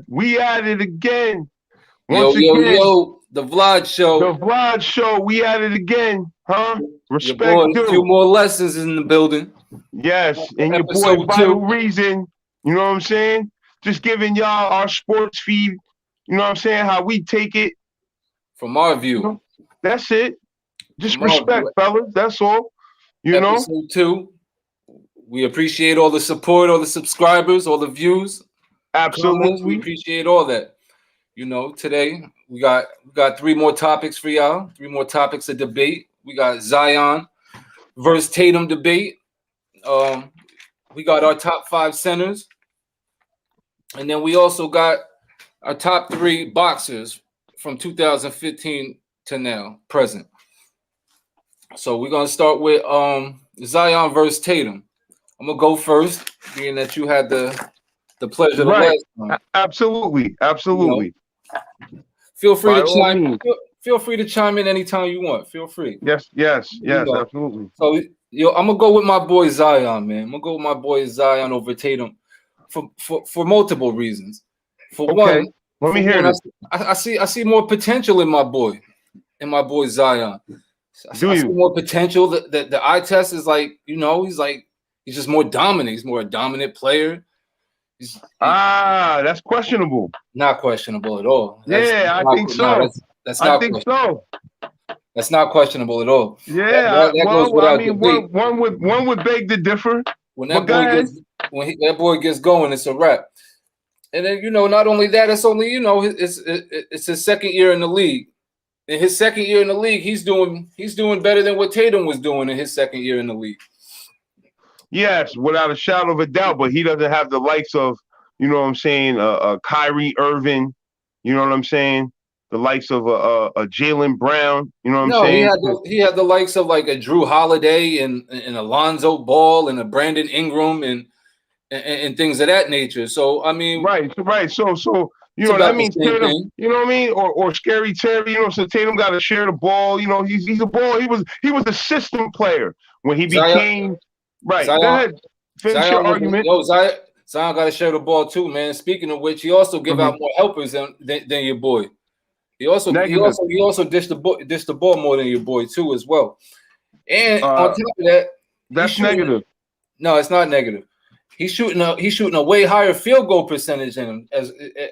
We at it again. Yo, Once yo, again, yo, the Vlad the show. Vlad Show. We at it again, huh? Your boy, Respect a few due. more lessons in the building. Yes, and your boy Episode Vital 2 Reason. You know what I'm saying? Just giving y'all our sports feed. You know what I'm saying? How we take it. from our You view. know, that's it. Just From our respect, view. fellas. That's all. You know. Episode 2. We appreciate all the support, all the subscribers, all the views, comments. We Absolutely. appreciate all that. Today we got three more topics for y'all. Three more topics of debate. We got Zion versus Tatum debate. Um, we got our top 5 centers, and then we also got our top 3 boxers from 2015 to now, present. So we're gonna start with Zion versus Tatum. I'm gonna go first, being that you had the pleasure the Right. last time. Absolutely. You know, Absolutely. feel free By to all chime. means. Feel free to chime in anytime you want. Feel free. Yes. Yes. You Yes. know. Absolutely. So I'm gonna go with my boy Zion, man. I'm gonna go with my boy Zion over Tatum for multiple reasons. For Okay. one, Let me for hear one, this. I see more potential in my boy Zion. Do I see you? more potential. The eye test is he's just more dominant. He's more a dominant player. He's That's questionable. not questionable at all. Yeah, I think so. That's I not think questionable. so. That's not questionable at all. Yeah. That goes I without mean, debate. one would beg to differ. When But that go boy ahead. gets that boy gets going, it's a wrap. And then not only that, it's only it's his second year in the league. In his second year in the league, he's doing better than what Tatum was doing in his second year in the league. Yes, without a shadow of a doubt. But he doesn't have the likes of, you know what I'm saying, Kyrie Irving. You know what I'm saying? The likes of a Jalen Brown. You know what I'm No, saying? he had the likes of like a Drew Holiday and Alonzo Ball and a Brandon Ingram and things of that nature. So I mean, Right, right. So it's that about the means same Tatum. thing. You know what I mean? Or Scary Terry. So Tatum got to share the ball. He's a ball. He was a system player when he Zion, became. Right. Go Zion, ahead. Finish your Zion was argument. yo Zion got to share the ball too, man. Speaking of which, he also give Mm-hmm. out more helpers than your boy. He also he Negative. also he also dished the ball more than your boy too as well. And on Uh, top of that, he's that's shooting. negative. No, it's not negative. He's shooting a way higher field goal percentage than him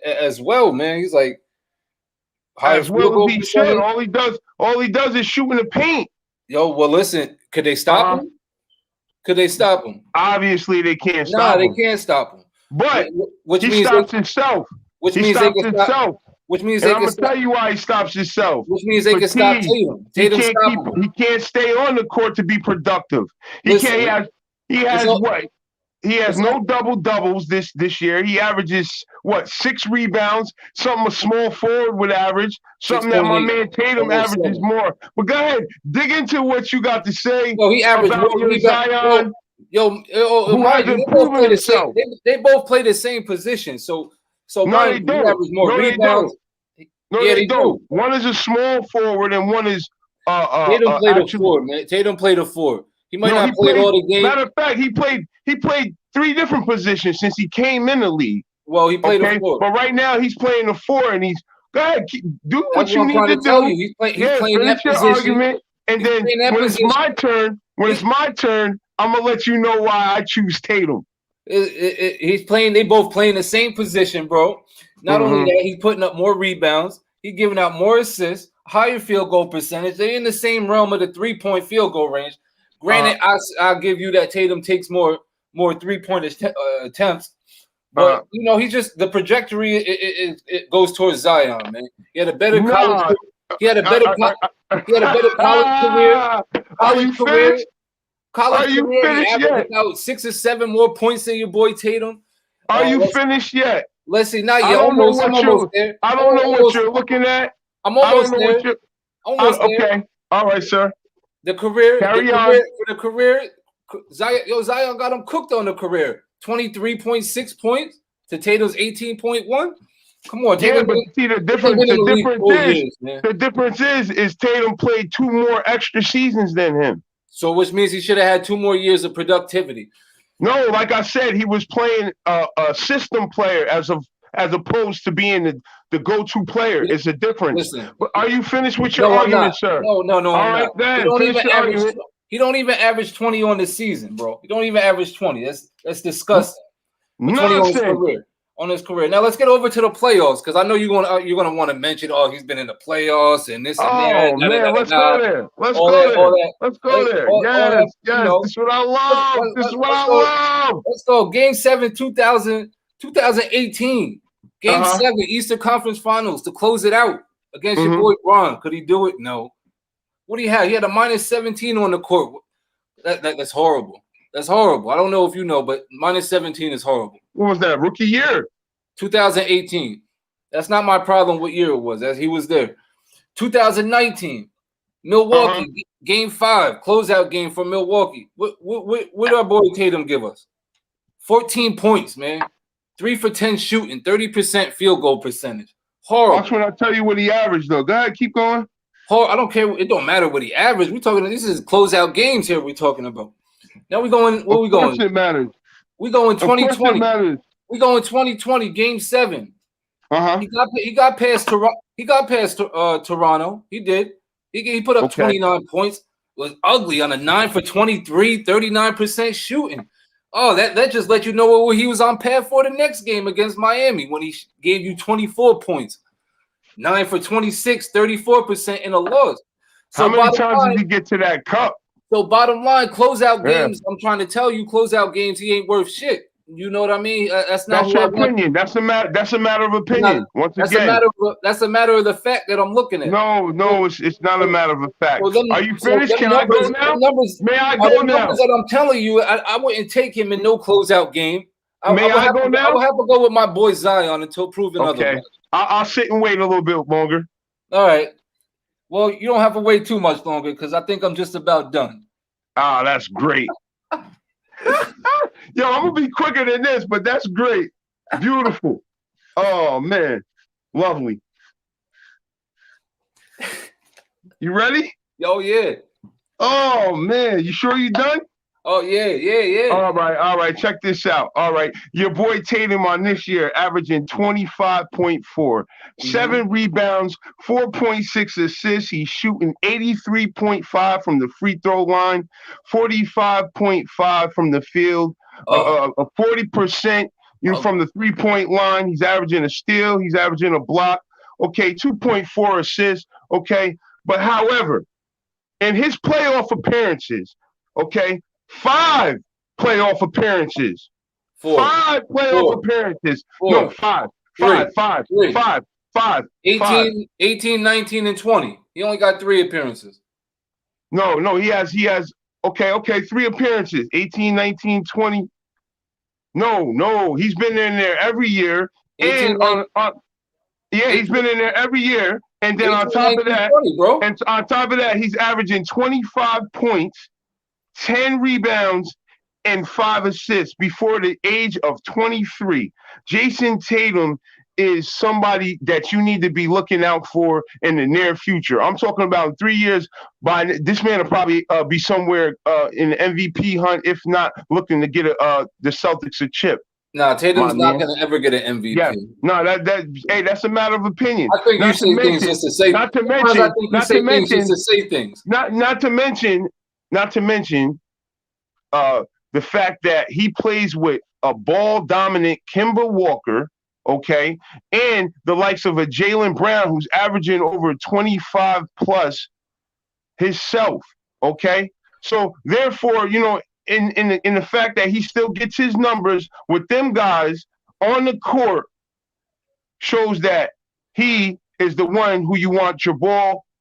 as well, man. He's like higher As field well as goal he should. percentage. All he does is shoot in the paint. Yo, well, listen, could they stop Uh, him? Could they stop him? Obviously, they can't Nah, stop they him. can't stop him. But Which he means they stops himself. which He means they stops can stop. himself. Which means And they I'm can gonna tell stop. you why he stops himself. Which means they can stop Fatigue. Tatum. He Tatum can't stop keep. him. He can't stay on the court to be productive. He can't. He Listen, has. He it's has all what? He has it's no all double doubles this year. He averages what, 6 rebounds, something a small forward would average, something that my 6.8, man Tatum almost averages 7. more. But go ahead, dig into what you got to say Yo, he averaged more about your rebounds. Zion, Yo, who mind you, hasn't proven himself. they both play the same position. So No, mind they you, he don't. averaged more No, they don't. rebounds. No, Yeah, they they don't. do. One is a small forward and one is Tatum played a actually. 4, man. Tatum played a 4. He might No, he not play played. all the game. Matter of fact, he played 3 different positions since he came in the league. Well, he played a Okay, 4. but right now he's playing the 4, and he's go ahead, do That's what you what I'm need trying to to tell do. you. He's Yeah, playing finish that your position. argument, and He's then playing that when it's position. my turn, I'm gonna let you know why I choose Tatum. He's playing. They both playing the same position, bro. Not only Mm-hmm. that, he's putting up more rebounds. He's giving out more assists, higher field goal percentage. They're in the same realm of the 3-point field goal range. Granted, I'll give you that Tatum takes more 3-point attempts, but he's just the trajectory. It goes towards Zion, man. He had a better college. Nah. He had a better. He had a better college career. Are you College career. finished? College Are you career. He finished averaged yet? about 6 or 7 more points than your boy Tatum. Are you Let's finished yet? let's see. Not I yet. don't know Almost. I'm what almost you. there. I I'm don't know what almost. you're looking at. I'm I don't almost know there. what you. Almost there. Okay. All right, sir. The career. Carry on. For the career. Zion got him cooked on the career. 23.6 points to Tatum's 18.1. Come on, Yeah, Tatum. but see the difference. The difference is Tatum played 2 more extra seasons than him. So which means he should have had 2 more years of productivity. No, like I said, he was playing a system player as of as opposed to being the go-to player. It's a difference. Listen, But are you finished with your no, I'm not. argument, sir? No, All I'm right, not. then finish your argument. He don't even average 20 on the season, bro. He don't even average 20. That's disgusting. For 20 on his Nonsense. career. On his career. Now let's get over to the playoffs because I know you're gonna want to mention, oh, he's been in the playoffs and this and that. Oh man, let's go there. Let's go there. Let's go there. All that, Yes, yes. This is what I love. This is what I love. Let's go. Game 7, 2018. Game 7, Eastern Conference Finals to close it out against your boy Bron. Could he do it? No. What do you have? He had a minus 17 on the court. That's horrible. That's horrible. I don't know if you know, but minus 17 is horrible. What was that? Rookie year? 2018. That's not my problem what year it was, as he was there. 2019, Milwaukee, Game 5, closeout game for Milwaukee. What did our boy Tatum give us? 14 points, man. 3 for 10 shooting, 30% field goal percentage. Horrible. Watch when I tell you what he averaged, though. Go ahead, keep going. I don't care. It don't matter what he averaged. We're talking. This is closeout games here. We're talking about. Now we going. Where we going? Of course it matters. We going 2020. Of course it matters. We going 2020. Game 7. He got past Toronto. He got past Toronto. He did. He put up 29 points. It was ugly on a 9 for 23, 39% shooting. Oh, that just let you know what he was on path for the next game against Miami when he gave you 24 points. 9 for 26, 34% in a loss. So how many times did he get to that cup? So bottom line, closeout games, I'm trying to tell you, closeout games, he ain't worth shit. You know what I mean? That's your opinion. That's a matter of opinion. That's a matter of the fact that I'm looking at. No, it's not a matter of a fact. Well, are you finished? Can I go now? May I go now? Numbers that I'm telling you, I wouldn't take him in no closeout game. May I go now? I would have to go with my boy Zion until proven otherwise. I'll sit and wait a little bit longer. All right. Well, you don't have to wait too much longer because I think I'm just about done. Ah, that's great. Yo, I'm gonna be quicker than this, but that's great. Beautiful. Oh man, lovely. You ready? Oh yeah. Oh man, you sure you done? Oh yeah. All right. Check this out. All right, your boy Tatum on this year averaging 25.4, 7 rebounds, 4.6 assists. He's shooting 83.5 from the free throw line, 45.5 from the field, 40% from the 3-point line. He's averaging a steal. He's averaging a block. Okay, 2.4 assists. Okay, but however, in his playoff appearances, okay. 5 playoff appearances. 4. 5 playoff appearances. 4. No, 5. 5. 18, 19, and 20. He only got 3 appearances. No, he has 3 appearances. 18, 19, 20. No, he's been in there every year. 18, he's been in there every year. And then 18, on top of that, 20, bro. and on top of that, he's averaging 25 points, 10 rebounds, and 5 assists before the age of 23. Jason Tatum is somebody that you need to be looking out for in the near future. I'm talking about 3 years. By this man will probably be somewhere in the MVP hunt, if not looking to get the Celtics a chip. Nah, Tatum's not going to ever get an MVP. Yeah. No, that's a matter of opinion. I think you say things just to say. Not to mention, just to say things. Not to mention, the fact that he plays with a ball-dominant Kemba Walker, okay, and the likes of a Jaylen Brown who's averaging over 25 plus himself, okay. So therefore, in the fact that he still gets his numbers with them guys on the court shows that he is the one who you want the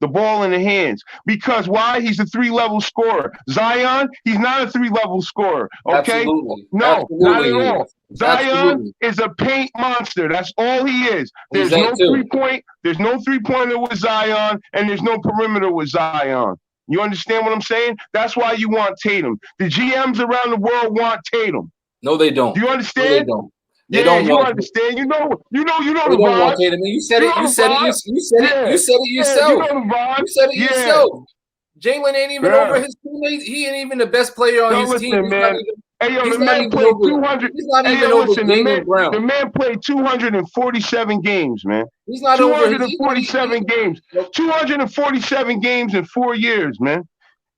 ball in the hands. Because why? He's a 3-level scorer. Zion, he's not a 3-level scorer. Okay? Absolutely. No, not at all. Zion Absolutely. is a paint monster. That's all he is. There's no 3-point. There's no 3-pointer with Zion, and there's no perimeter with Zion. You understand what I'm saying? That's why you want Tatum. The GMs around the world want Tatum. No, they don't. Do you understand? No, they don't. They don't understand. You know the vibe. You said it. You said it yourself. You know the vibe. You said it yourself. Jaylen ain't even over his teammates. He ain't even the best player on his team. Man. Hey, yo, He's the not man even played over. 200. He's not Hey, even yo, over listen, Jaylen the Brown. man played 247 games, man. He's not over. He's not. 247 games. 247 games in 4 years, man.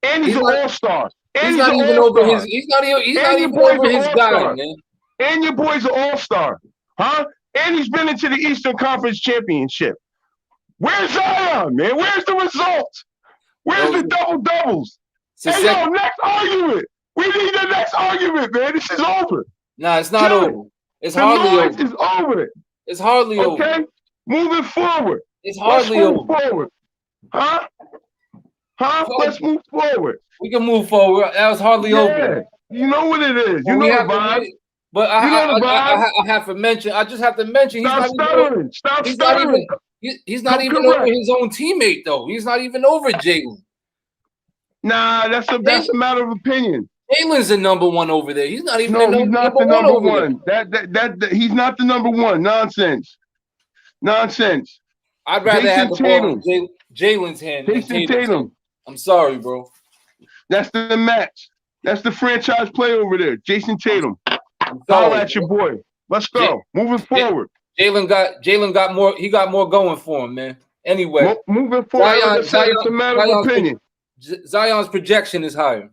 And he's He's an not. all-star. And He's he's not an even over his. all-star. He's not even. He's not And your even boy's over an his guy, all-star. man. And your boy's an all-star. Huh? And he's been into the Eastern Conference Championship. Where's Zion, man? Where's the results? Where's the double-doubles? Hey, yo, next argument. We need the next argument, man. This is over. Nah, it's not over. It's the hardly noise over. is over. It's hardly over. Okay? Moving forward. It's hardly over. Forward. Huh? Let's move forward. We can move forward. That was hardly over. You know what it is. Well, you know the vibe. But I have to mention. I just have to mention. Stop stuttering. Stop stuttering. He's not even over his own teammate, though. He's not even over Jaylen. Nah, that's a matter of opinion. Jaylen's the number one over there. He's not even he's not the number one. That he's not the number one. Nonsense. I'd rather have the ball in Jaylen's hand than Tatum. I'm sorry, bro. That's the match. That's the franchise player over there, Jason Tatum. Holla at your boy. Let's go. Moving forward. Jaylen got more. He got more going for him, man. Anyway, moving forward. It's a matter of opinion. Zion's projection is higher.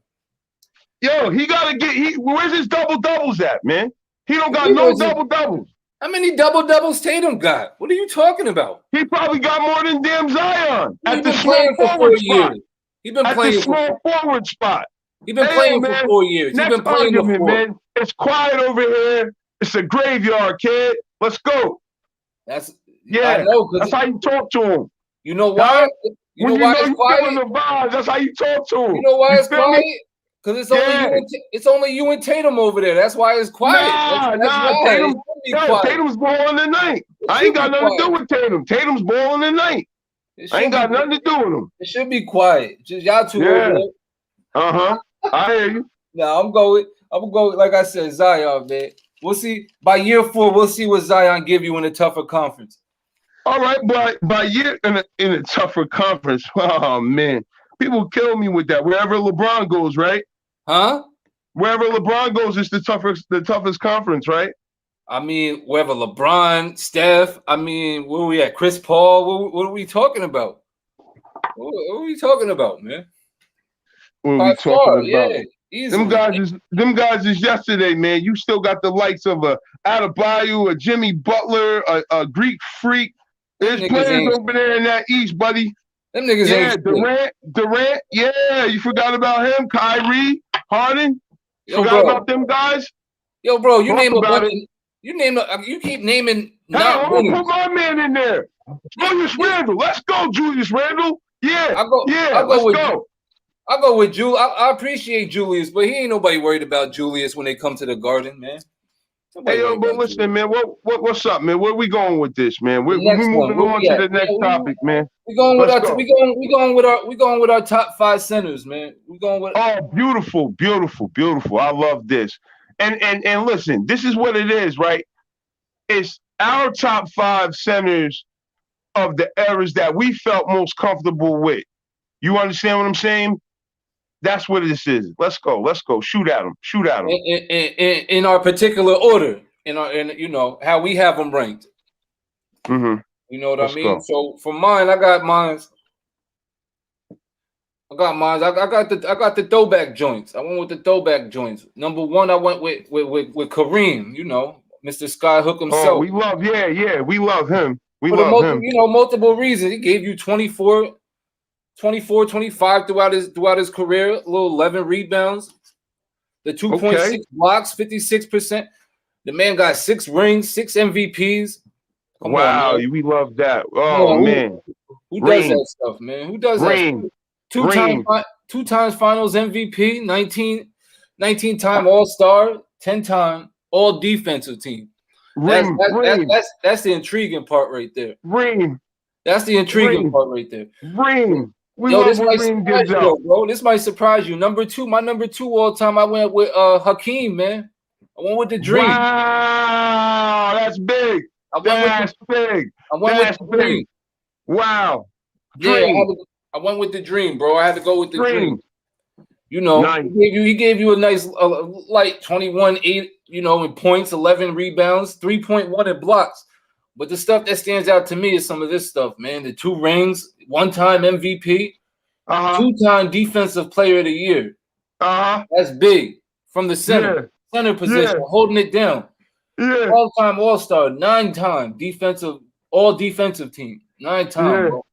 Yo, he gotta get. Where's his double-doubles at, man? He don't got no double-doubles. How many double-doubles Tatum got? What are you talking about? He probably got more than damn Zion at the small forward spot. He's been playing at the small forward spot. He's been playing for 4 years. He's been playing for 4. Man. It's quiet over here. It's a graveyard, kid. Let's go. That's how you talk to him. You know why? You know why it's quiet? The vibes. That's how you talk to him. You know why it's quiet? Because it's only you and Tatum over there. That's why it's quiet. That's why. Tatum's balling tonight. I ain't got nothing to do with Tatum. Tatum's balling tonight. I ain't got nothing to do with him. It should be quiet. Just y'all two over there. I hear you. No, I'm going like I said, Zion, man. We'll see. By year 4, we'll see what Zion give you in a tougher conference. All right, but by year in a tougher conference, oh man, people kill me with that. Wherever LeBron goes, right? Huh? Wherever LeBron goes, it's the toughest conference, right? I mean, wherever LeBron, Steph. I mean, where are we at? Chris Paul. What are we talking about? What are we talking about, man? What are we talking about? Yeah. Easily. Them guys is yesterday, man. You still got the likes of a Adebayo, a Jimmy Butler, a Greek Freak. There's players over there in that East, buddy. Them niggas ain't Durant. Yeah, you forgot about him. Kyrie, Harden. Forgot about them guys. Yo, bro, you name a bunch. You keep naming. I'm gonna put my man in there. Julius Randle. Let's go, Julius Randle. Yeah. Let's go. I'll go with Julius. I appreciate Julius, but he ain't nobody worried about Julius when they come to the Garden, man. Hey, yo, but listen, man, what's up, man? Where we going with this, man? We're moving on to the next topic, man. We going with our top 5 centers, man. Beautiful. I love this. And listen, this is what it is, right? It's our top 5 centers of the eras that we felt most comfortable with. You understand what I'm saying? That's what this is. Let's go. Shoot at them. In our particular order, in you know how we have them ranked. Mm-hmm. You know what I mean? Go. So for mine, I got the throwback joints. I went with the throwback joints. Number 1, I went with Kareem. You know, Mr. Skyhook himself. Oh, we love him. We love him. You know, multiple reasons. He gave you 24, 25 throughout his career, a little 11 rebounds, the 2.6 blocks, 56%. The man got 6 rings, 6 MVPs. Come on, we love that. Oh, man. Who does that stuff, man? Who does that? 2 times finals MVP, 19-time All-Star, 10-time All-Defensive Team. That's the intriguing part right there. That's the intriguing part right there. This might surprise you, bro. This might surprise you. My number 2 all time, I went with Hakeem, man. I went with the Dream. Wow, that's big. I went with the Dream. Wow. Dream. Yeah, I went with the Dream, bro. I had to go with the Dream. You know, Nice. he gave you a nice light 21-8, you know, in points, 11 rebounds, 3.1 in blocks. But the stuff that stands out to me is some of this stuff, man. The 2 rings, 1-time MVP, 2-time Defensive Player of the Year. That's big. From the center position, holding it down. Yeah. All-time All-Star, 9-time all defensive team, 9-time, bro.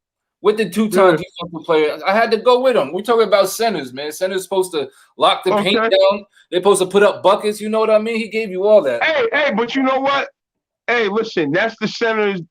With the 2-time defensive player, I had to go with him. We're talking about centers, man. Centers supposed to lock the paint down. They're supposed to put up buckets. You know what I mean? He gave you all that. Hey, but you know what? Hey, listen, that's the centers.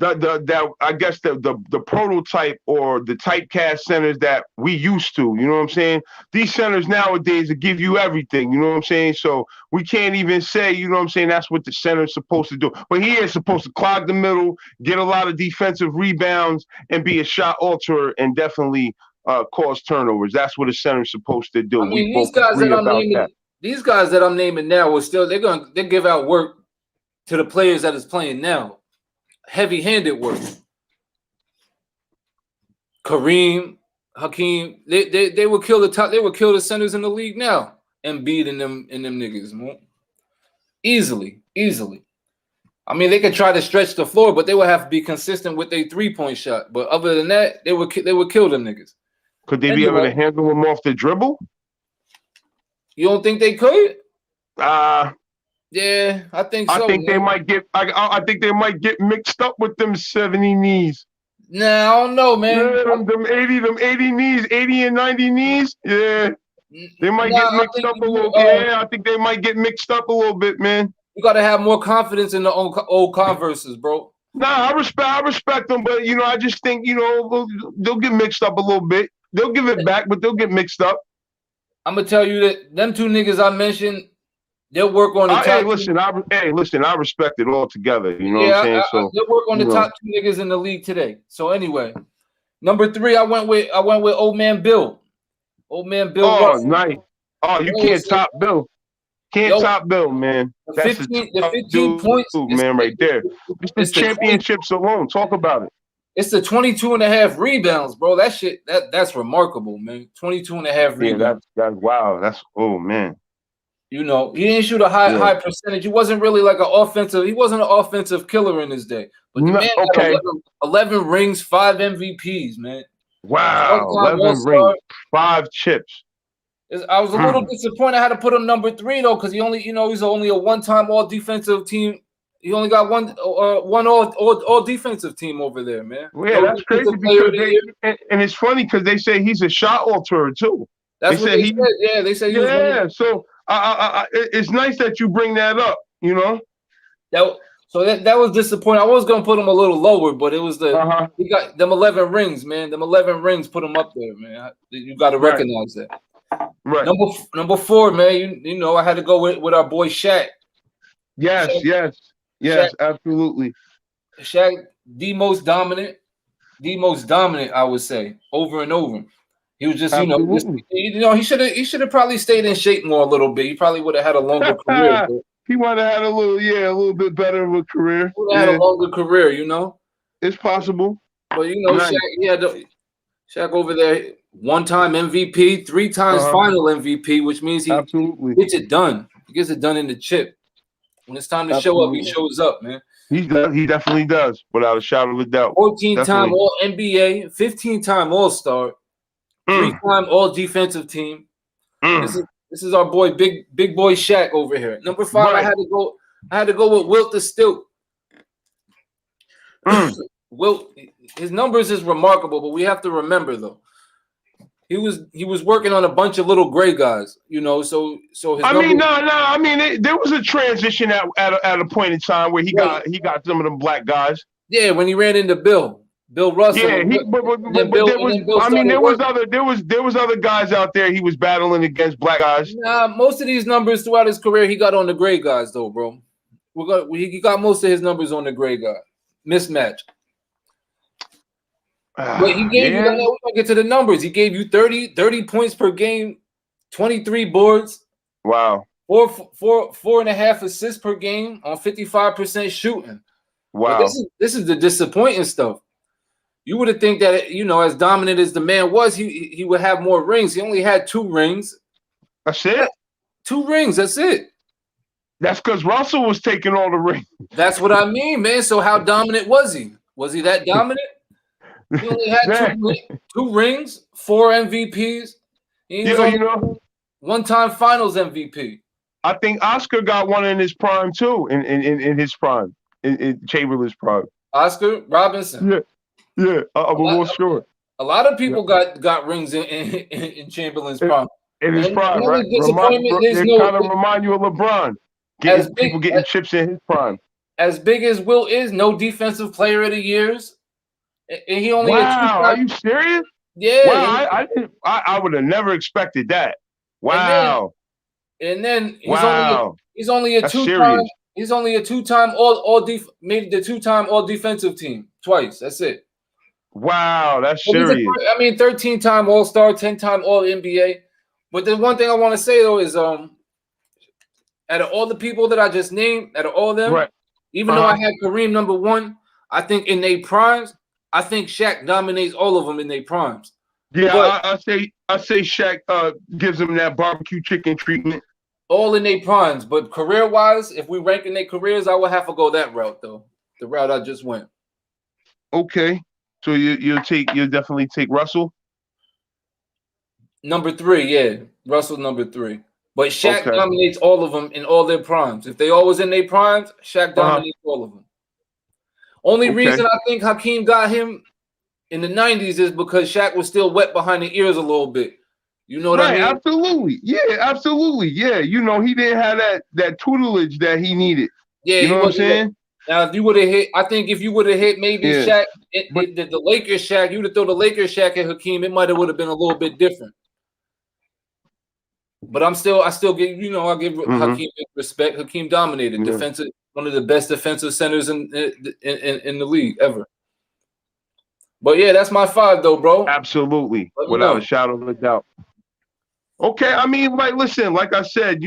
That I guess the prototype or the typecast centers that we used to, you know what I'm saying? These centers nowadays that give you everything, you know what I'm saying? So we can't even say, you know what I'm saying, that's what the center's supposed to do. But he is supposed to clog the middle, get a lot of defensive rebounds, and be a shot alterer and definitely cause turnovers. That's what a center's supposed to do. I mean, We both agree about that. These guys that I'm naming now will still they give out work to the players that is playing now. Heavy-handed work. Kareem, Hakeem, they will kill the top. They will kill the centers in the league now. Embiid and them niggas, man. Easily. I mean, they could try to stretch the floor, but they would have to be consistent with their 3-point shot. But other than that, they would kill them niggas. Could they be able to handle them off the dribble? You don't think they could? Yeah, I think so. I think they might get. I think they might get mixed up with them 70 knees. Nah, I don't know, man. Yeah, them 80 knees, 80 and 90 knees. Yeah, they might get mixed up a little bit. Yeah, I think they might get mixed up a little bit, man. You got to have more confidence in the old Converses, bro. Nah, I respect them, but you know, I just think they'll get mixed up a little bit. They'll give it back, but they'll get mixed up. I'm gonna tell you that them 2 niggas I mentioned. They'll work on the top. Hey, listen, I respect it all together. You know what I'm saying? So they'll work on the top 2 niggas in the league today. So anyway, number 3, I went with old man Bill. Old man Bill. Oh, Russell. Nice. Oh, you can't top Bill. Top Bill, man. The 15 points, man, right there. It's the championships alone. Talk about it. It's the 22.5 rebounds, bro. That shit, that's remarkable, man. 22.5 rebounds. That's wow. That's man. You know, he didn't shoot a high percentage. He wasn't really like he wasn't an offensive killer in his day. But the man had 11 rings, 5 MVPs, man. Wow, 11 rings, 5 chips. I was a little disappointed I had to put him number 3 though, because he's only a 1-time all defensive team. He only got one all defensive team over there, man. Well, yeah, that's crazy because and it's funny because they say he's a shot alterer too. That's what they said. Yeah, they said he was so it's nice that you bring that up, you know. That was disappointing. I was gonna put him a little lower, but it was he got them 11 rings, man. Them 11 rings put him up there, man. You got to recognize that. Right. Number 4, man. You know, I had to go with our boy Shaq. Yes, Shaq, absolutely. Shaq, the most dominant, I would say, over and over. He was just, he should have probably stayed in shape more a little bit. He probably would have had a longer career. He might have had a little bit better of a career. Would have had a longer career, you know. It's possible. But nice. Shaq over there, 1-time MVP, 3 times final MVP, which means he gets it done. He gets it done in the chip. When it's time to show up, he shows up, man. He definitely does, without a shadow of a doubt. 14-time All NBA, 15-time All Star. 3-time all defensive team. This is our boy, big boy Shaq over here. Number 5, right. I had to go with Wilt the Stilt. Wilt, his numbers is remarkable, but we have to remember though, he was working on a bunch of little gray guys, you know. So his there was a transition at a point in time where he got some of them black guys. Yeah, when he ran into Bill Russell. Yeah, there was other guys out there he was battling against black guys. Nah, most of these numbers throughout his career he got on the gray guys though, bro. He got most of his numbers on the gray guy. Mismatch. But he gave you, we're gonna get to the numbers. He gave you 30 points per game, 23 boards. Wow. 4.5 assists per game on 55% shooting. Wow. This is the disappointing stuff. you would have think that, as dominant as the man was, he would have more rings. He only had 2 rings. That's it. 2 rings. That's it. That's because Russell was taking all the rings. That's what I mean, man. So how dominant was he? Was he that dominant? He only had two rings, 4 MVPs. He was only one-time Finals MVP. I think Oscar got one in his prime too. In his prime, in Chamberlain's prime. Oscar Robinson. Yeah. We're sure. A lot of people got rings in Chamberlain's prime. In his prime, right? It kind of remind you of LeBron. People getting chips in his prime. As big as Will is, no defensive player of the years. And he only wow, are you serious? Yeah. Wow, I would have never expected that. Wow. And then he's only a 2-time. He's only a 2-time made the 2-time all defensive team twice. That's it. Wow, that's serious. 13-time All-Star, 10-time All NBA. But the one thing I want to say though is out of all the people that I just named, out of all of them, right. Even though I had Kareem number 1, I think in their primes, I think Shaq dominates all of them in their primes. Yeah, but I say Shaq gives them that barbecue chicken treatment. All in their primes, but career-wise, if we rank in their careers, I would have to go that route though. The route I just went. Okay, so you'll definitely take Russell. Number 3, yeah, Russell number 3. But Shaq dominates all of them in all their primes. If they always in their primes, Shaq dominates all of them. Only reason I think Hakeem got him in the 90s is because Shaq was still wet behind the ears a little bit. You know what I mean? Absolutely. Yeah, absolutely. Yeah, he didn't have that tutelage that he needed. Yeah, you know what I'm saying? Now, if you would have hit, I think if you would have hit maybe Shaq, the Lakers Shaq, you would have thrown the Lakers Shaq at Hakeem, it might have would have been a little bit different. But I still give I give Hakeem respect. Hakeem dominated defensive, one of the best defensive centers in the league ever. But yeah, that's my 5 though, bro. Absolutely, without a shadow of a doubt. Okay, listen, like I said,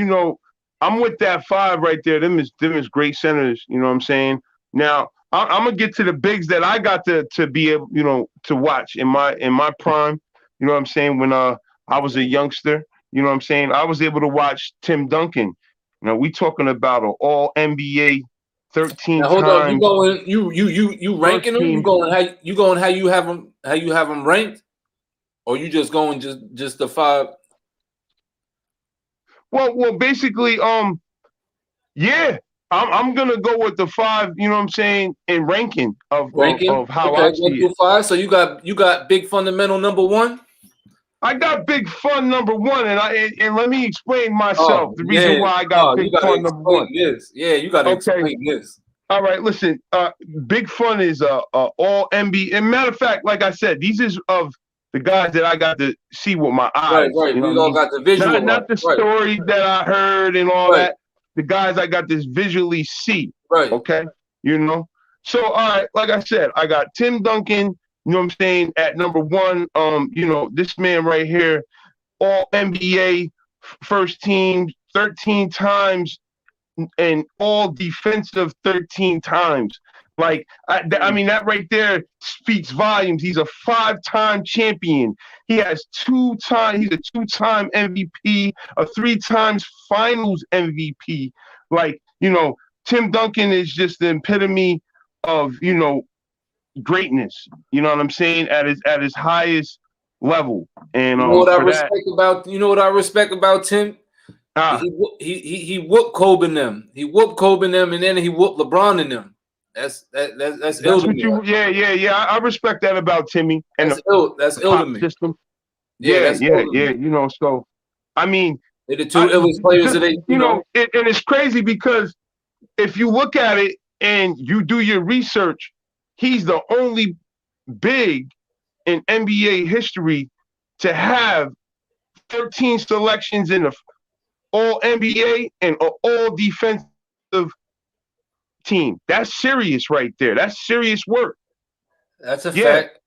I'm with that 5 right there. Them is great centers. You know what I'm saying? Now I'm gonna get to the bigs that I got to be able, to watch in my prime. You know what I'm saying? When I was a youngster. You know what I'm saying? I was able to watch Tim Duncan. We talking about an All NBA 13 now, hold times. On, you ranking them? You going how you have them ranked, or you just going just the 5? Well, basically, yeah, I'm gonna go with the 5. You know what I'm saying? In ranking of how I see 1 through 5. So you got big fundamental number 1. I got big fun number 1, and let me explain myself. The reason why I got big fun number 1. This. Yeah, you got to explain this. All right, listen. Big Fun is All NBA. And matter of fact, like I said, these is of the guys that I got to see with my eyes. Right. We all got the visual. Not the story that I heard and all that. The guys I got to visually see. Right. Okay. So all right, like I said, I got Tim Duncan. You know what I'm saying? At number 1, this man right here, All NBA, first team, 13 times, and All Defensive 13 times. Like, that right there speaks volumes. He's a 5-time champion. He's a 2-time MVP, a 3 times Finals MVP. Like, Tim Duncan is just the epitome of, greatness, you know what I'm saying, at his highest level. And you know what I respect about Tim? He whooped Kobe and them. He whooped Kobe and them, and then he whooped LeBron and them. That's ill to me. Yeah. I respect that about Timmy. And that's ill to me. System. Yeah. So I mean, they're the 2 illest players that and it's crazy because if you look at it and you do your research, he's the only big in NBA history to have 13 selections in the All NBA and an All Defensive team. That's serious right there. That's serious work. That's a fact.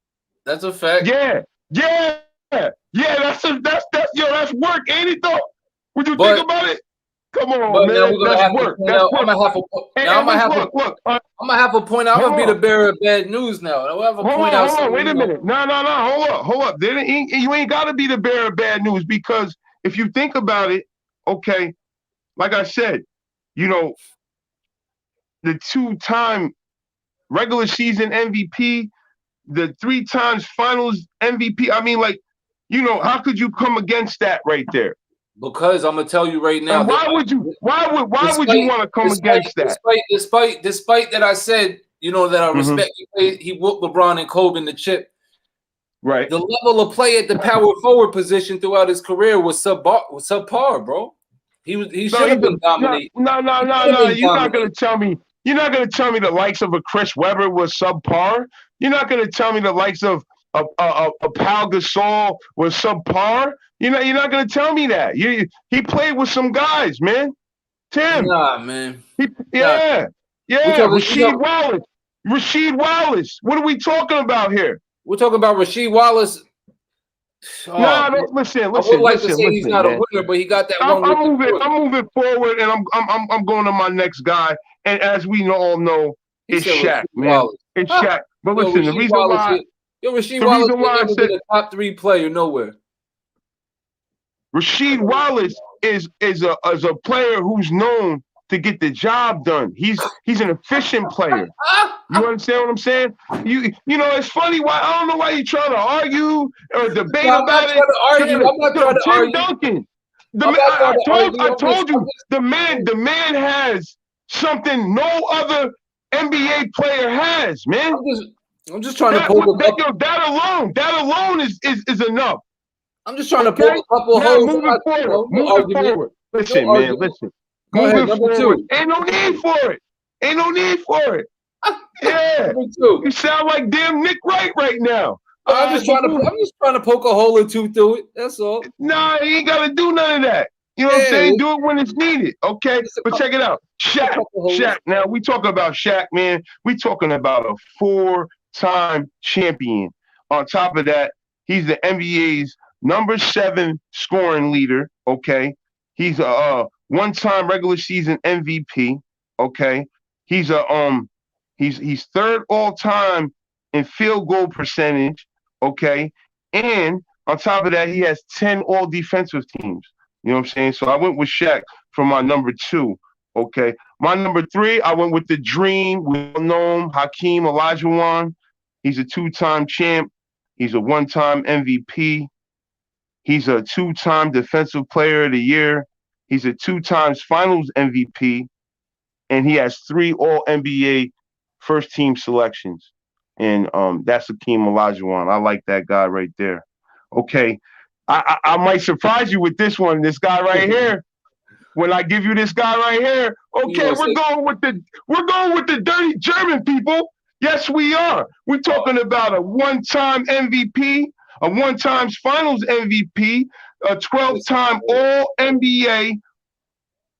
That's a fact. Yeah. That's work, ain't it though? Would you think about it? Come on, But now man. we're gonna That's have to work. point That's out. I'm work. gonna have to. Now I'm And gonna look, have to. look. I'm gonna have to point out. I'm Hold gonna be the on. bearer of bad news now. I'm gonna have to point out Hold on. something. Wait a minute. No. Hold up. You ain't got to be the bearer of bad news because if you think about it, okay, like I said, you know, the 2-time regular season MVP, the 3 times finals MVP. I mean, like, how could you come against that right there? Because I'm gonna tell you right now And that why would you want to come against that? despite that I said, that I Mm-hmm. respect he whooped LeBron and Kobe in the chip. Right. The level of play at the power forward position throughout his career was subpar, bro. He should have been dominating. No. You're not gonna tell me. You're not gonna tell me the likes of a Chris Webber was subpar. You're not gonna tell me the likes of a Pau Gasol was subpar. You're not gonna tell me that. He played with some guys, man. Tim. Nah, man. Yeah. Talking, Rasheed Wallace. What are we talking about here? We're talking about Rasheed Wallace. No, listen. I would like to say he's not man. a winner, but he got that I'm one. I'm moving forward, and I'm going to my next guy. And as we all know, it's Shaq, man. Wallace. It's Shaq. But listen, the reason why Rasheed Wallace never been a top 3 player nowhere. Rasheed Wallace is a player who's known to get the job done. He's an efficient player. You understand what I'm saying? It's funny why I don't know why you're trying to argue or debate about it. I'm not trying to argue. Tim Duncan. I told you the man has something no other NBA player has, man. I'm just trying to poke that alone is enough. I'm just trying to poke a couple holes. Moving forward. Listen, man, listen. Moving forward. Ain't no need for it. Yeah. You sound like damn Nick Wright right now. I'm just trying to poke a hole or two through it. That's all. Nah, you ain't gotta do none of that. You know what I'm saying? Do it when it's needed. Okay. But check it out. Shaq. Now we talking about Shaq, man. We talking about a 4-time champion. On top of that, he's the NBA's number 7 scoring leader. Okay. He's a 1-time regular season MVP. Okay. He's he's 3rd all time in field goal percentage. Okay. And on top of that, he has 10 all defensive teams. You know what I'm saying? So I went with Shaq for my number 2. Okay. My number 3, I went with the Dream. We all know him, Hakeem Olajuwon. He's a 2-time champ. He's a 1-time MVP. He's a 2-time Defensive Player of the Year. He's a 2 times Finals MVP. And he has 3 All-NBA first-team selections. And that's Hakeem Olajuwon. I like that guy right there. Okay. I might surprise you with this one. This guy right here. When I give you this guy right here, okay, we're going with the dirty German people. Yes, we are. We're talking about a 1-time MVP, a 1-time Finals MVP, a 12-time All-NBA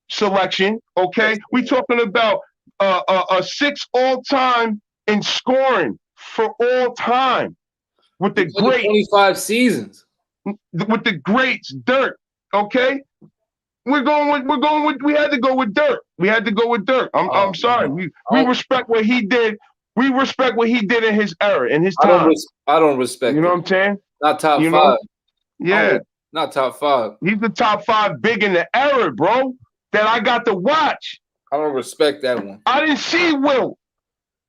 selection. Okay, we're talking about a 6 all-time in scoring for all time with the great 25 seasons with the greats, Dirk. Okay. We had to go with Dirk. I'm sorry. We respect what he did. We respect what he did in his era, in his time. I don't respect. You know what I'm saying? Not top 5. Yeah. Not top 5. He's the top 5 big in the era, bro. That I got to watch. I don't respect that one. I didn't see Wilt.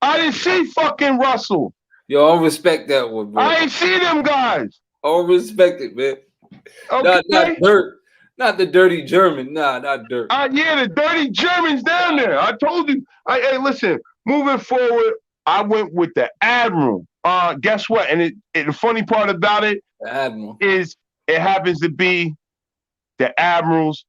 I didn't see fucking Russell. Yo, I don't respect that one, bro. I ain't see them guys. I don't respect it, man. Okay. Not Dirk. Not the dirty German. Nah, not Dirk. Yeah, the dirty Germans down there. I told you. Hey, listen, moving forward, I went with the Admiral. Guess what? And the funny part about it is it happens to be the Admiral's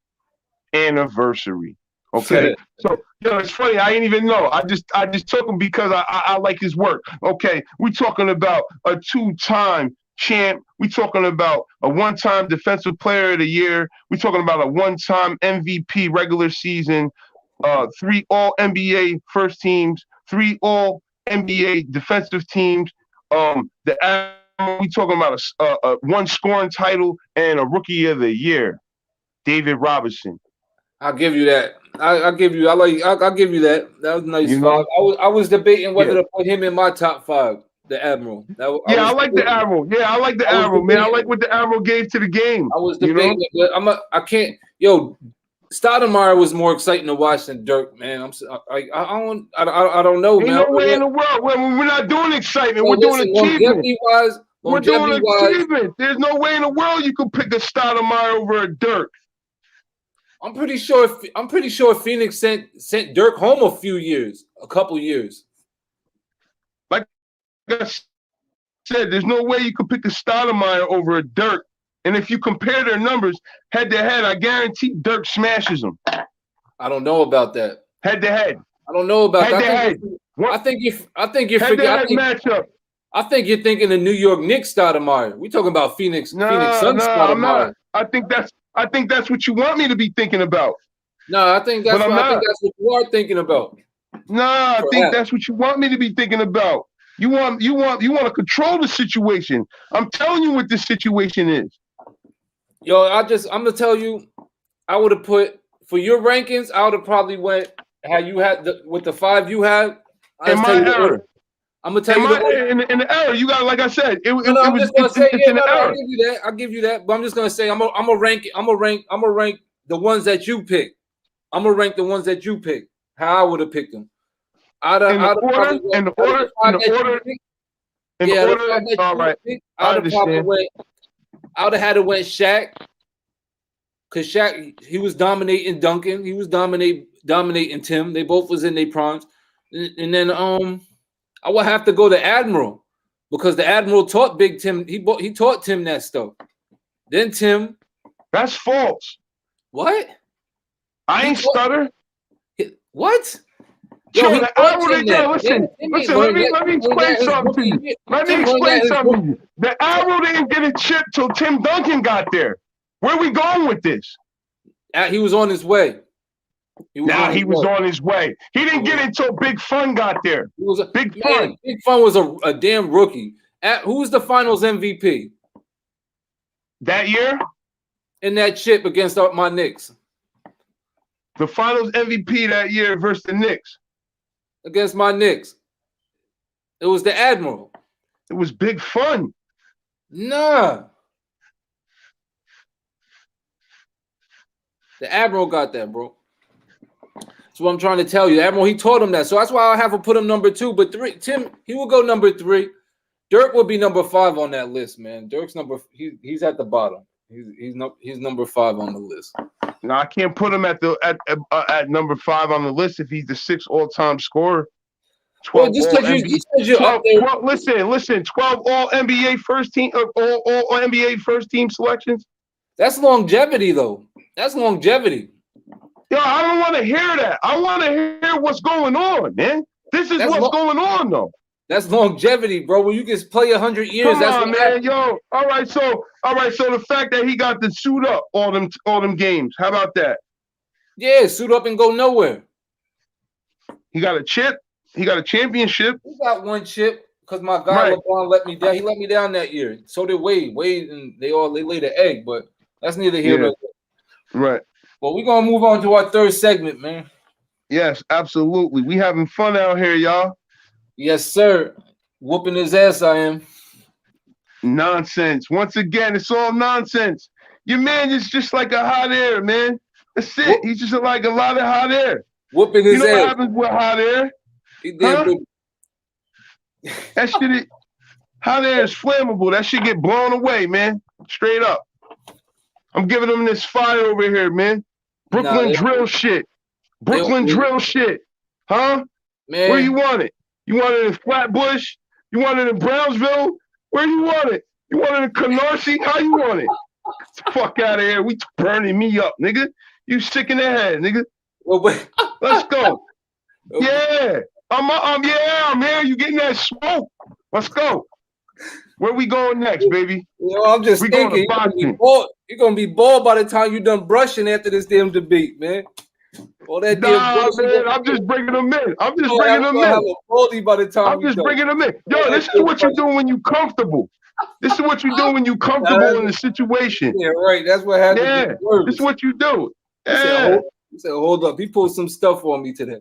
anniversary. Okay. So it's funny. I ain't even know. I just took him because I like his work. Okay. We talking about a 2-time champ. We talking about a 1-time Defensive Player of the Year. We talking about a 1-time MVP regular season. 3 All-NBA first teams. 3 All-NBA defensive teams. We talking about a 1 scoring title and a Rookie of the Year. David Robinson. I'll give you that. I'll give you. I'll give you that. That was a nice You five. know? I was debating whether Yeah. to put him in my top five. The Admiral. I Yeah, I was like the debating. Admiral. Yeah, I like the I was Admiral, man. I like debating. what the Admiral gave to the game. I was You know? debating, but I can't. Yo, Stoudemire was more exciting to watch than Dirk, man. I don't know, Ain't man. no way in the world. We're not doing excitement. Yo, We're doing listen, achievement. We're doing longevity wise, achievement. There's no way in the world you could pick a Stoudemire over a Dirk. I'm pretty sure Phoenix sent Dirk home a couple years. Like I said, there's no way you could pick a Stoudemire over a Dirk. And if you compare their numbers head to head, I guarantee Dirk smashes them. I don't know about that. Head to head. I don't know about head that. To head. I think you're head to head matchup. I think you're thinking the New York Knicks Stoudemire. We're talking about Phoenix Suns Stoudemire. I'm not. I think that's what you want me to be thinking about. No, I think that's what you are thinking about. I think that's what you want me to be thinking about. You want to control the situation. I'm telling you what this situation is. Yo, I'm gonna tell you, I would have put for your rankings, I would have probably went how you had with the five you had. In my era. I'm gonna tell you in the era, you got, like I said, I'm just gonna say, I'll give you that. But I'm just gonna say I'm gonna rank the ones that you pick. I'm gonna rank the ones that you pick. How I would have picked them. I would have had to went Shaq. Cause Shaq, he was dominating Duncan. He was dominating Tim. They both was in their primes. And then I would have to go to Admiral because the Admiral taught Big Tim. He taught Tim that stuff. Then Tim. That's false. What? I ain't stutter. What? Yo, listen. Let me explain something to you. The Admiral didn't get a chip till Tim Duncan got there. Where are we going with this? He was on his way. He was on his way. He didn't get it until Big Fun got there. Big Fun. Big Fun was a damn rookie. Who was the Finals MVP? That year? In that chip against my Knicks. The Finals MVP that year versus the Knicks. Against my Knicks. It was the Admiral. It was Big Fun. Nah. The Admiral got that, bro. That's what I'm trying to tell you. The Admiral, he taught him that. So that's why I have to put him number 2. But Tim, he will go number 3. Dirk will be number 5 on that list, man. Dirk's he's at the bottom. He's number 5 on the list. No, I can't put him at number 5 on the list if he's the 6th all-time scorer. 12 listen, 12 all NBA first team, all NBA first team selections. That's longevity, though. That's longevity. Yo, I don't want to hear that. I want to hear what's going on, man. This is what's going on, though. That's longevity, bro. When you can play 100 years, Come on, man. Yo, all right. So the fact that he got to suit up all them games, how about that? Yeah, suit up and go nowhere. He got a chip. He got a championship. He got one chip because my guy LeBron let me down. He let me down that year. So did Wade. Wade and they laid an egg, but that's neither here nor there. Right. Well, we're gonna move on to our third segment, man. Yes, absolutely. We having fun out here, y'all. Yes, sir. Whooping his ass, I am. Nonsense. Once again, it's all nonsense. Your man is just like a hot air, man. That's it. He's just like a lot of hot air. Whooping his ass. You know what happens with hot air? That shit, hot air is flammable. That shit get blown away, man. Straight up. I'm giving them this fire over here, man. Brooklyn drill shit. Brooklyn drill shit. Huh? Man. Where you want it? You want it in Flatbush? You want it in Brownsville? Where you want it? You want it in Canarsie? How you want it? Get the fuck out of here. We burning me up, nigga. You sick in the head, nigga. Let's go. Yeah. I'm here. You getting that smoke. Let's go. Where we going next, baby? I'm just thinking you're gonna be bald by the time you done brushing after this damn debate, man. All that man, I'm just bringing them in. I'm just bringing them in. Yo, this is what you do when you comfortable. This is what you do when you comfortable in the situation. Yeah, right. That's what happens. Yeah, this is what you do. Yeah. He said, hold up. He pulled some stuff on me today.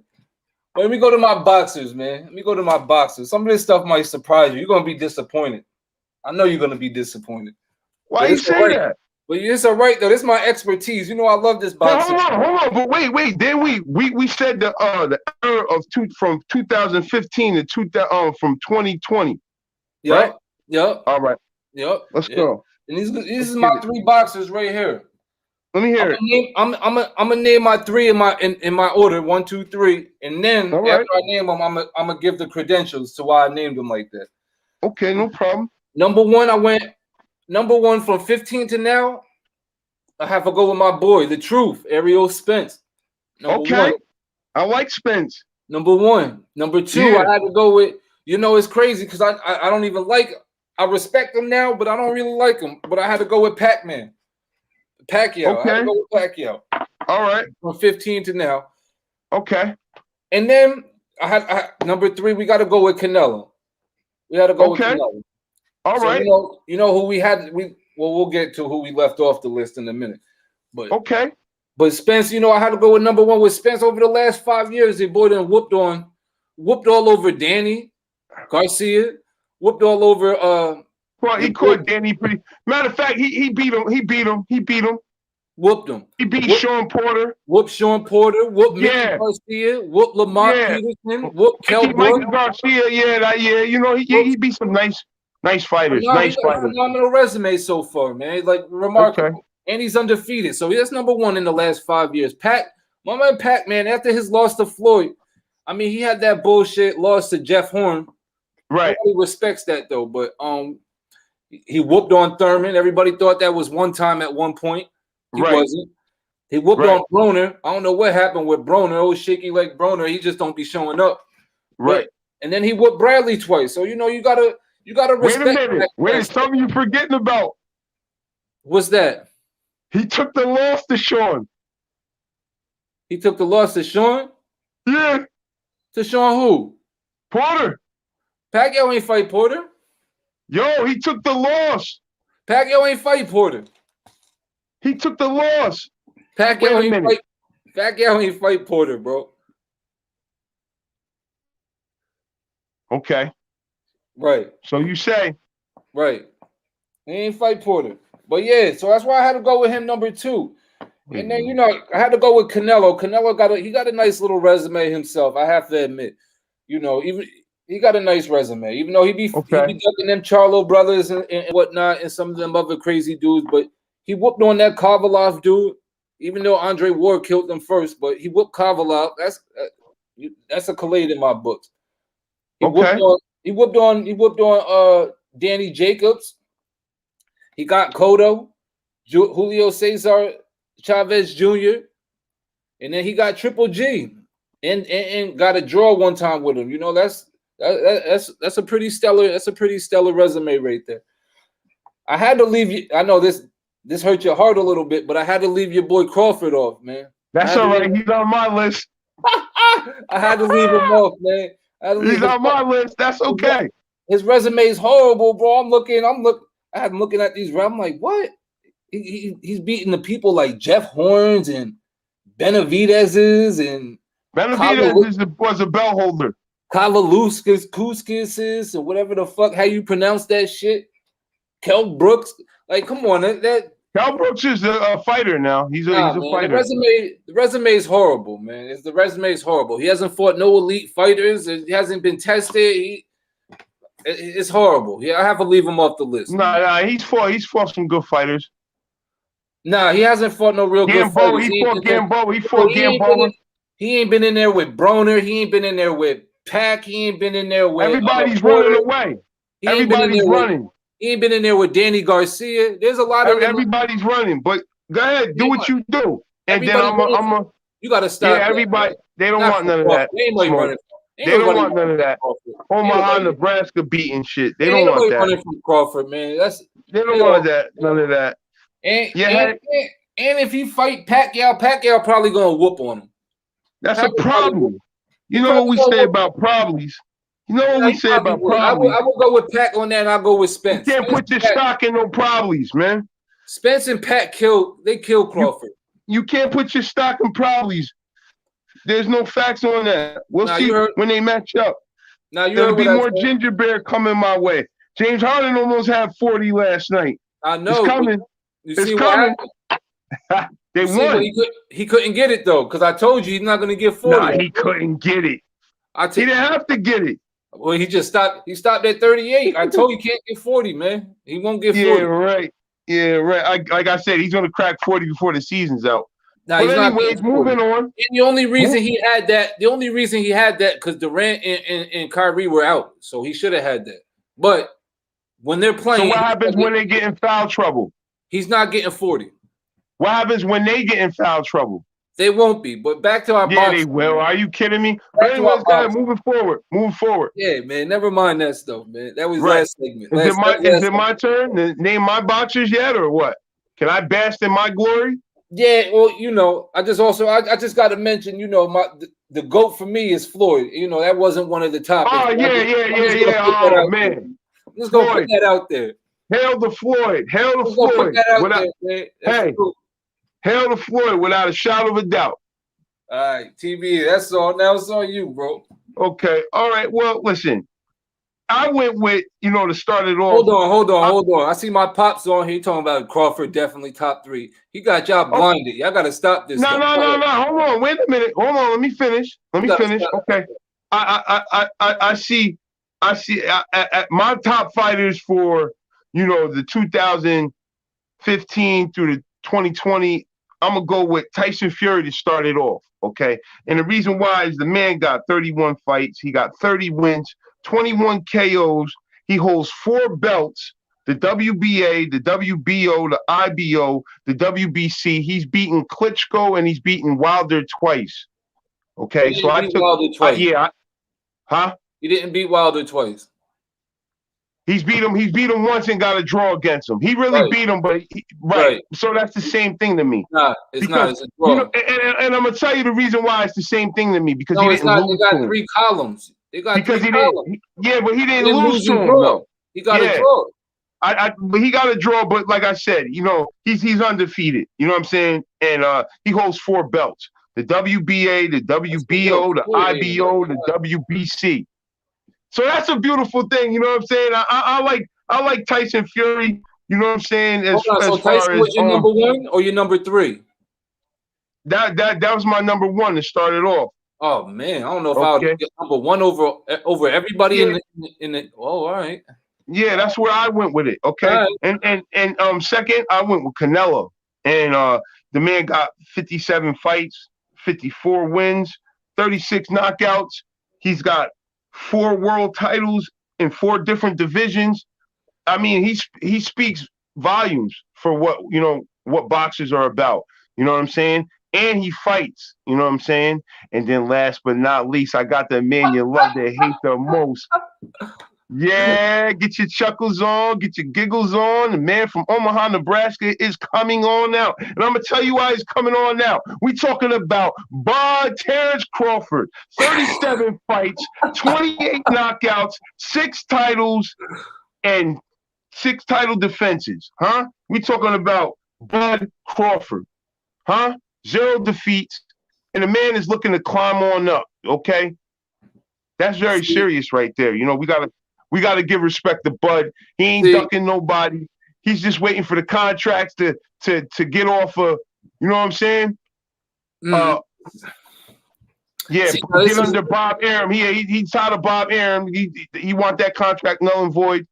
But let me go to my boxers, man. Let me go to my boxers. Some of this stuff might surprise you. You're gonna be disappointed. I know you're gonna be disappointed. Why you say that? But it's all right though. This is my expertise. You know I love this boxing. Hold on. But wait. Then we said the era of from 2015 to from 2020. Yep. Right? Yep. All right. Yep. Let's go. And these is my three boxers right here. Let me hear it. I'm gonna name my three in my order 1, 2, 3, and then after I name them, I'm gonna give the credentials to why I named them like that. Okay, no problem. Number one, I went number one from 15 to now. I have to go with my boy, the truth, Ariel Spence. Number one. I like Spence. Number one. Number two, I had to go with. It's crazy because I don't even like. I respect him now, but I don't really like him. But I had to go with Pacquiao. Okay. I had to go with Pacquiao. All right. From 15 to now. Okay. And then I had number three. We got to go with Canelo. We had to go with Canelo. All right. You know who we had. We'll get to who we left off the list in a minute. But But Spence, I had to go with number one with Spence. Over the last 5 years, the boy done whooped all over Danny Garcia, whooped all over. Well, he caught Danny pretty. Matter of fact, he beat him. Whooped him. He beat Sean Porter. Whooped Sean Porter. Whooped Mickey Garcia. Whooped Lamont Peterson. Whooped Kell Brook. Michael Garcia. He beat some nice fighters. Nice fighters. A phenomenal resume so far, man. Like remarkable. Okay. And he's undefeated. So that's number one in the last 5 years. My man Pac, man, after his loss to Floyd, I mean, he had that bullshit loss to Jeff Horn. Right. Nobody respects that though, but he whooped on Thurman. Everybody thought that was one time at one point. He wasn't. He whooped on Broner. I don't know what happened with Broner. Old shaky leg Broner. He just don't be showing up. Right. And then he whooped Bradley twice. So you gotta respect. Wait a minute. Wait, something you forgetting about. What's that? He took the loss to Sean. He took the loss to Sean? Yeah. To Sean who? Porter. Pacquiao ain't fight Porter. Yo, he took the loss. Pacquiao ain't fight Porter. He took the loss. Pacquiao ain't fight Porter, bro. Okay. Right. So you say. Right. He ain't fight Porter. But yeah, so that's why I had to go with him number two. And then, I had to go with Canelo. Canelo got a nice little resume himself, I have to admit. Even he got a nice resume, even though he be ducking them Charlo brothers and whatnot and some of them other crazy dudes. But he whooped on that Kovalev dude, even though Andre Ward killed him first. But he whooped Kovalev. That's a collade in my books. He whooped on Danny Jacobs. He got Cotto, Julio Cesar Chavez Jr., and then he got Triple G, and got a draw one time with him. That's a pretty stellar resume right there. I had to leave you. I know this hurt your heart a little bit, but I had to leave your boy Crawford off, man. That's all right. He's on my list. I had to leave him off, man. He's on my list. That's okay. His resume is horrible, bro. I had him looking at these. I'm like, what? He's beating the people like Jeff Horns and Benavidez's and Benavidez was a belt holder. Kavaluskas, or whatever the fuck how you pronounce that shit. Kell Brooks, like, come on, that Kell Brooks is a fighter now. He's a fighter. The resume is horrible, man. The resume is horrible. He hasn't fought no elite fighters. He hasn't been tested. It's horrible. Yeah, I have to leave him off the list. Nah, he's fought some good fighters. Nah, he hasn't fought no real good fighters. He fought Gamboa. He ain't been in there with Broner. He ain't been in there with Pac. He ain't been in there with everybody's running away. Everybody's running. He ain't been in there with Danny Garcia. There's a lot of everybody's running. But go ahead, do what you do, and then you gotta stop. Yeah, everybody. They don't want none of that. They don't want none of that. Omaha, Nebraska beating shit. They don't want that. Running from Crawford, man. They don't want that. None of that. And if he fight Pacquiao probably gonna whoop on him. That's a problem. You know what we say about problems. I would go with Pac on that, and I'll go with Spence. You can't put your stock in no problems, man. Spence and Pac killed Crawford. You can't put your stock in probablys. There's no facts on that. We'll see when they match up. Now you There'll heard be what more I said. ginger beer coming my way. James Harden almost had 40 last night. I know. It's coming. It's coming. They won. He couldn't get it though, because I told you he's not going to get 40. Nah, he couldn't get it. He didn't have to get it. Well, he just stopped. He stopped at 38. I told you he can't get 40, man. He won't get 40. Yeah, right. Yeah, right. Like I said, he's going to crack 40 before the season's out. Now, but anyways, moving on. And the only reason he had that, because Durant and Kyrie were out, so he should have had that. But when they're playing, so what happens when they get in foul trouble? He's not getting 40. What happens when they get in foul trouble? They won't be. But back to our box. They will. Are you kidding me? But anyways, guys, moving forward. Yeah, man. Never mind that stuff, man. That was last segment. Is it my turn to name my boxers yet, or what? Can I bask in my glory? Yeah, well, I just got to mention, the GOAT for me is Floyd. That wasn't one of the topics. Oh, yeah. Oh, man. I'm just going to put that out there. Hail to Floyd. Hail to Floyd. Hail to Floyd without a shadow of a doubt. All right, TV, that's all. Now it's on you, bro. Okay. All right. Well, listen. I went with, to start it off. Hold on. I see my pops on here talking about Crawford definitely top 3. He got y'all blinded. Y'all got to stop this. No. Hold on. Wait a minute. Hold on. Let me finish. Okay. I see my top fighters for, the 2015 through the 2020. I'm going to go with Tyson Fury to start it off. Okay. And the reason why is the man got 31 fights. He got 30 wins. 21 KOs. He holds 4 belts: the WBA, the WBO, the IBO, the WBC. He's beaten Klitschko and he's beaten Wilder twice. Okay, so I took Wilder twice. He didn't beat Wilder twice. He's beat him once and got a draw against him. He really beat him, but so that's the same thing to me. Nah, it's not. It's a draw. And I'm gonna tell you the reason why it's the same thing to me because he didn't lose. They got 3 columns. Because he didn't. Yeah, but he didn't lose to him though. He got a draw. But he got a draw. But like I said, he's undefeated. You know what I'm saying? And he holds 4 belts: the WBA, the WBO, the IBO, the WBC. So that's a beautiful thing. You know what I'm saying? I like Tyson Fury. You know what I'm saying? So Tyson was your number 1 or your number 3? That was my number 1 to start it off. Oh man, I don't know if I would get number 1 over everybody in the. Oh, all right. Yeah, that's where I went with it. Okay, right. And second, I went with Canelo, and the man got 57 fights, 54 wins, 36 knockouts. He's got 4 world titles in 4 different divisions. I mean, he speaks volumes for what boxers are about. You know what I'm saying? And he fights, you know what I'm saying? And then last but not least, I got the man you love to hate the most. Yeah, get your chuckles on, get your giggles on. The man from Omaha, Nebraska is coming on now. And I'm going to tell you why he's coming on now. We talking about Terrance Crawford. 37 fights, 28 knockouts, 6 titles, and 6 title defenses. Huh? We talking about Bud Crawford. Huh? 0 defeats, and the man is looking to climb on up. Okay, that's very serious right there. We gotta give respect to Bud. He ain't ducking nobody. He's just waiting for the contracts to get off of. You know what I'm saying? Mm. Get under Bob Arum. He's tired of Bob Arum. He want that contract null and void.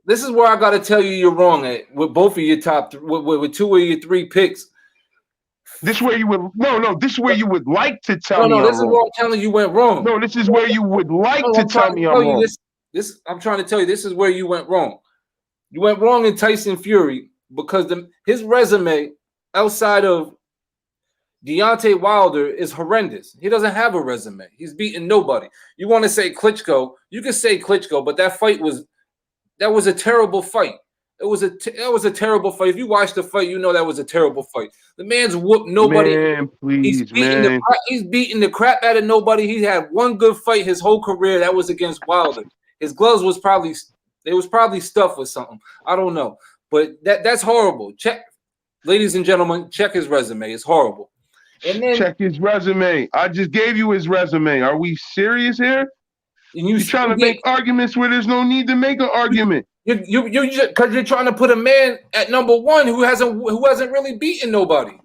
This is where I got to tell you you're wrong at with both of your top with 2 of your 3 picks. This is where you would This is where you would like to tell me. No, this is where I'm telling you went wrong. No, this is where you would like to tell me I'm wrong. This I'm trying to tell you. This is where you went wrong. You went wrong in Tyson Fury because his resume outside of Deontay Wilder is horrendous. He doesn't have a resume. He's beaten nobody. You want to say Klitschko? You can say Klitschko, but that was a terrible fight. That was a terrible fight. If you watch the fight, you know that was a terrible fight. The man's whooped nobody. Man, please, he's beating the crap out of nobody. He had 1 good fight his whole career. That was against Wilder. His gloves was probably stuffed with something. I don't know, but that's horrible. Ladies and gentlemen, check his resume. It's horrible. And then check his resume. I just gave you his resume. Are we serious here? You're trying to make arguments where there's no need to make an argument. You because you're trying to put a man at number one who hasn't really beaten nobody.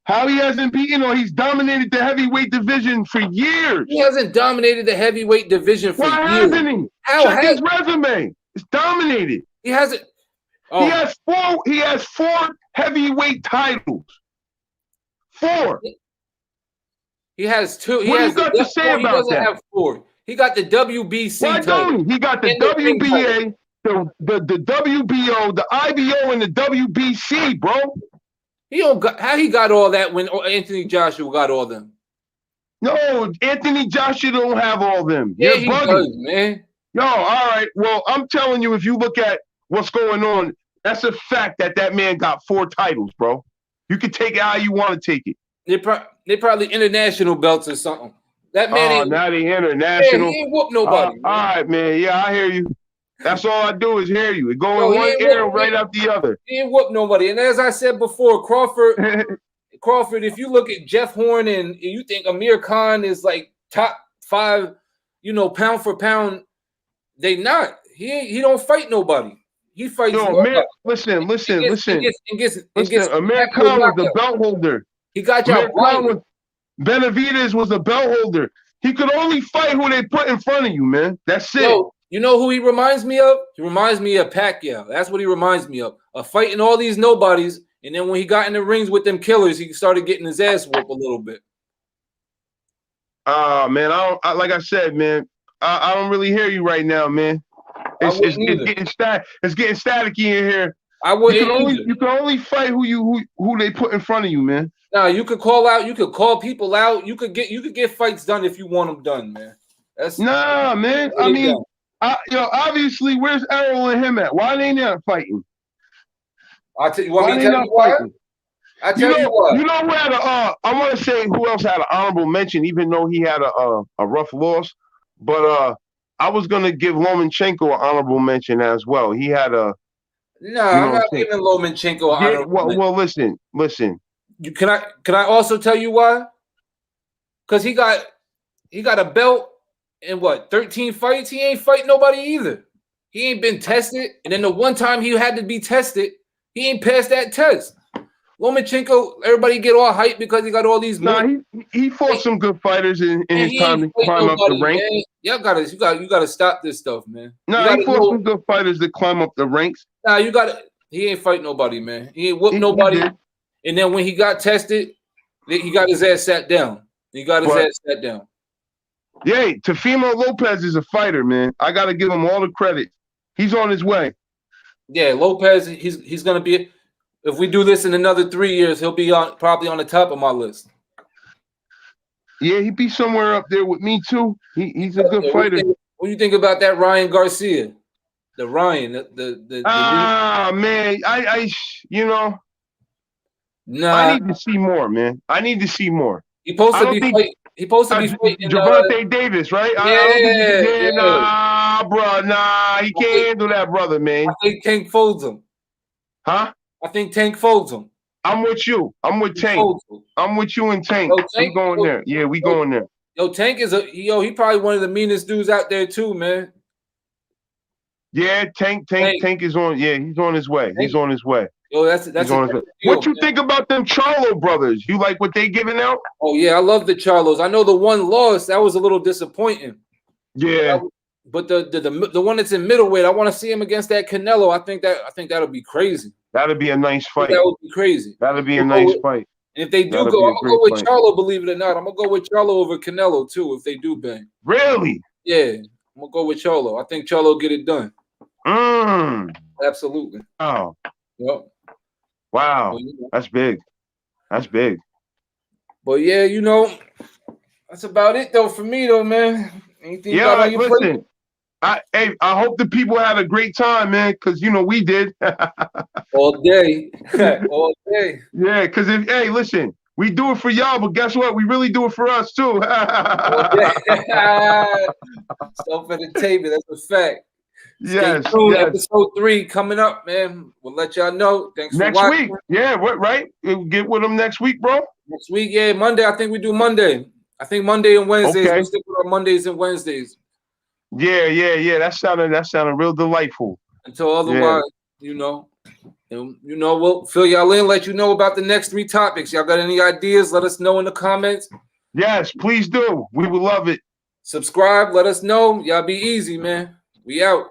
How he hasn't beaten, or he's dominated the heavyweight division for years. He hasn't dominated the heavyweight division for years. Why hasn't he? Check his resume. It's dominated. He hasn't. Oh. He has four heavyweight titles. 4. He has 2. What do you got to say about that? He doesn't have 4. He got the WBC. Why don't he? He got the WBA, the WBO, the IBO, and the WBC, bro. He don't got, how he got all that when Anthony Joshua got all them? No, Anthony Joshua don't have all them. Yeah, You're he bugging. does, man. Yo, all right. Well, I'm telling you, if you look at what's going on, that's a fact that man got 4 titles, bro. You can take it how you want to take it. They probably international belts or something. That man ain't. Now they international. Man, he ain't whoop nobody. All right, man. Yeah, I hear you. That's all I do is hear you. It going one ear right out the other. He ain't whoop nobody. And as I said before, Crawford, if you look at Jeff Horn and you think Amir Khan is like top 5, pound for pound, they not. He don't fight nobody. He fights nobody. Listen. Amir Khan was the belt holder. He got y'all. Benavidez was the belt holder. He could only fight who they put in front of you, man. That's it. Yo, you know who he reminds me of? He reminds me of Pacquiao. That's what he reminds me of fighting all these nobodies. And then when he got in the rings with them killers, he started getting his ass whooped a little bit. Man, like I said, man, I don't really hear you right now, man. It's getting staticky in here. You can only fight who they put in front of you, man. Nah, you could call people out. You could get fights done if you want them done, man. Nah, man. I mean, obviously, where's Errol and him at? Why they not fighting? You want me to tell you why? I tell you why. You know who had I want to say who else had an honorable mention, even though he had a rough loss. But I was gonna give Lomachenko an honorable mention as well. He had a. No, I'm not giving Lomachenko an honorable mention. Well, listen. Can I also tell you why? Because he got a belt in 13 fights. He ain't fight nobody either. He ain't been tested. And then the one time he had to be tested, he ain't passed that test. Lomachenko, everybody get all hyped because he got all these. Nah, he fought some good fighters in his time to climb up the ranks. You gotta stop this stuff, man. Nah, he fought some good fighters to climb up the ranks. Nah, he ain't fight nobody, man. He ain't whoop nobody. And then when he got tested, he got his ass sat down. Yeah, Phewmor Lopez is a fighter, man. I got to give him all the credit. He's on his way. Yeah, Lopez, he's going to be – if we do this in another 3 years, he'll be probably on the top of my list. Yeah, he'd be somewhere up there with me, too. He's a good fighter. What do you think about that Ryan Garcia? The Ryan, man, Nah. I need to see more, man. I need to see more. He's supposed to be fighting Gervonta Davis, right? Yeah. Nah, bro. Nah, he can't handle that brother, man. I think Tank folds him. Huh? I think Tank folds him. I'm with you. I'm with Tank. I'm with you and Tank. We going there. Yeah, we going there. Tank is he probably one of the meanest dudes out there too, man. Yeah, Tank is on. Yeah, he's on his way. He's on his way. Yo, that's what you think about them Charlo brothers? You like what they giving out? Oh yeah, I love the Charlos. I know the one loss that was a little disappointing. Yeah, but the one that's in middleweight, I want to see him against that Canelo. I think that'll be crazy. That'll be a nice fight. That would be crazy. That'll be a nice fight. And if they do I'm gonna go with Charlo. Believe it or not, I'm gonna go with Charlo over Canelo too. If they do bang. Really? Yeah, I'm gonna go with Charlo. I think Charlo get it done. Absolutely. Oh. Yep. Wow, that's big. That's big. But yeah, that's about it though for me though, man. Anything listen. I hope the people had a great time, man, because we did. All day. All day. Yeah, because listen, we do it for y'all, but guess what? We really do it for us too. Self-entertainment, that's a fact. Stay Yes, tuned. yes. Episode 3 coming up, man. We'll let y'all know. Thanks for Next week. watching. Yeah, what right? We'll get with them next week, bro. Next week, yeah, Monday. I think we do Monday. I think Monday and Wednesdays. Okay. We'll stick with our Mondays and Wednesdays Yeah. That sounded real delightful. until Yeah. otherwise, you know. And, you know, we'll fill y'all in, let you know about the next 3 topics. Y'all got any ideas? Let us know in the comments. Yes, please do. We would love it. Subscribe. Let us know. Y'all be easy, man. We out.